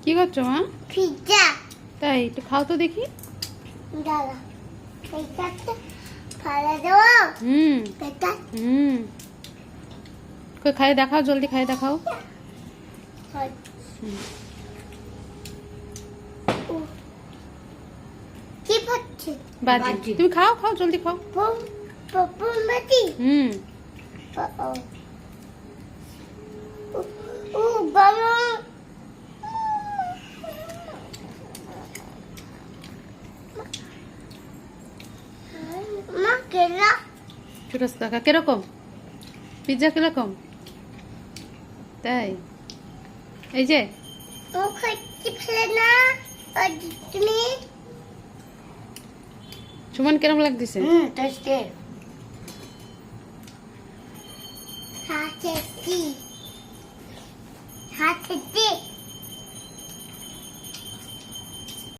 কি করছো মা? পিজ্জা। তাই একটু খাও তো দেখি। দাঁড়া, এইটাতে ফেলে দেবো। হুম এটা হুম কই খাই দেখাও, জলদি খাই দেখাও। হুম। কি পাচ্ছে? বাজি। তুমি খাও খাও জলদি খাও। পম পম বাটি। হুম ও ও বাবা, মা কেলা। ছোট টাকা কিরকম? পিৎজা কিরকম? তাই এই যে ও খাইতে ফেলে না। আর তুমি সুমন কিরকম লাগতেছে? টেস্টি। হাতে কি? হাতে